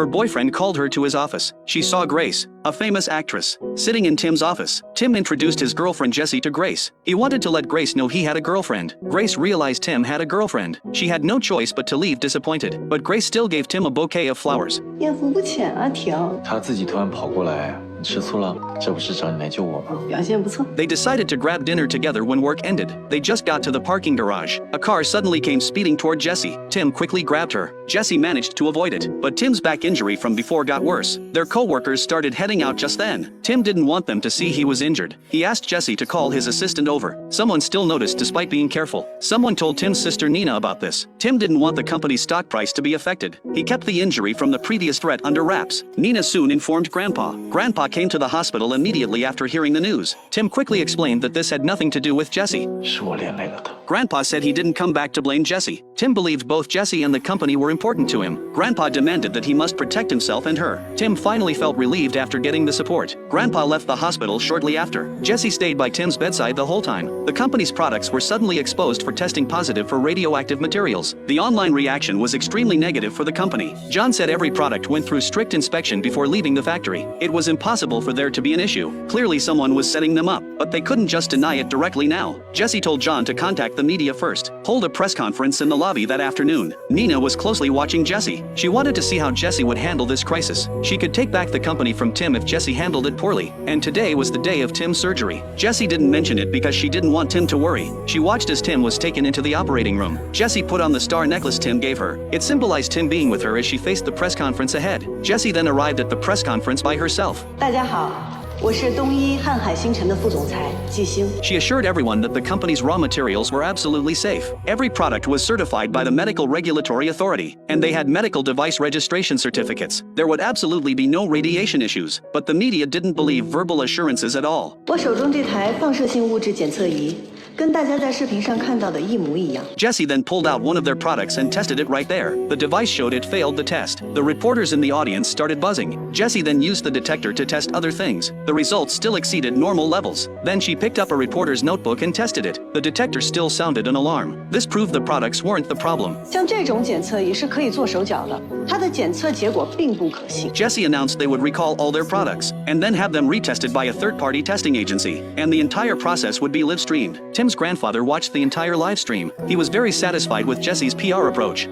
Her boyfriend called her to his office. She saw Grace, a famous actress, sitting in Tim's office. Tim introduced his girlfriend Jessie to Grace. He wanted to let Grace know he had a girlfriend. Grace realized Tim had a girlfriend. She had no choice but to leave disappointed, but Grace still gave Tim a bouquet of flowers. 艳福不浅啊，婷。他自己突然跑过来，你吃醋了？这不是找你来救我吗？表现不错。 They decided to grab dinner together when work ended. They just got to the parking garage. A car suddenly came speeding toward Jessie. Tim quickly grabbed her. Jessie managed to avoid it, but Tim's back injury from before got worse. Their co-workers started heading out just then. Tim didn't want them to see he was injured. He asked Jessie to call his assistant over. Someone still noticed despite being careful. Someone told Tim's sister Nina about this. Tim didn't want the company's stock price to be affected. He kept the injury from the previous threat under wraps. Nina soon informed Grandpa. Grandpa came to the hospital immediately after hearing the news. Tim quickly explained that this had nothing to do with Jessie. 是我连累了他。 Grandpa said he didn't come back to blame Jessie. Tim believed both Jessie and the company were important to him. Grandpa demanded that he must protect himself and her. Tim finally felt relieved after getting the support. Grandpa left the hospital shortly after. Jessie stayed by Tim's bedside the whole time. The company's products were suddenly exposed for testing positive for radioactive materials. The online reaction was extremely negative for the company. John said every product went through strict inspection before leaving the factory. It was impossible for there to be an issue. Clearly someone was setting them up, but they couldn't just deny it directly now. Jessie told John to contact the media first. Hold a press conference in the lobby that afternoon. Nina was closely watching Jessie. She wanted to see how Jessie would handle this crisis. She could take back the company from Tim if Jessie handled it poorly. And today was the day of Tim's surgery. Jessie didn't mention it because she didn't want Tim to worry. She watched as Tim was taken into the operating room. Jessie put on the star necklace Tim gave her. It symbolized Tim being with her as she faced the press conference ahead. Jessie then arrived at the press conference by herself. 大家好，我是东一瀚海星辰的副总裁季星。 She assured everyone that the company's raw materials were absolutely safe. Every product was certified by the Medical Regulatory Authority, and they had medical device registration certificates. There would absolutely be no radiation issues, but the media didn't believe verbal assurances at all. 我手中这台放射性物质检测仪，跟大家在视频上看到的一模一样。 Jessie then pulled out one of their products and tested it right there. The device showed it failed the test. The reporters in the audience started buzzing. Jessie then used the detector to test other things. The results still exceeded normal levels. Then she picked up a reporter's notebook and tested it. The detector still sounded an alarm. This proved the products weren't the problem. 像这种检测仪是可以做手脚的，它的检测结果并不可信。 Jessie announced they would recall all their products, and then have them retested by a third-party testing agency, and the entire process would be live-streamed. Tim's grandfather watched the entire live stream. He was very satisfied with Jessie's PR approach.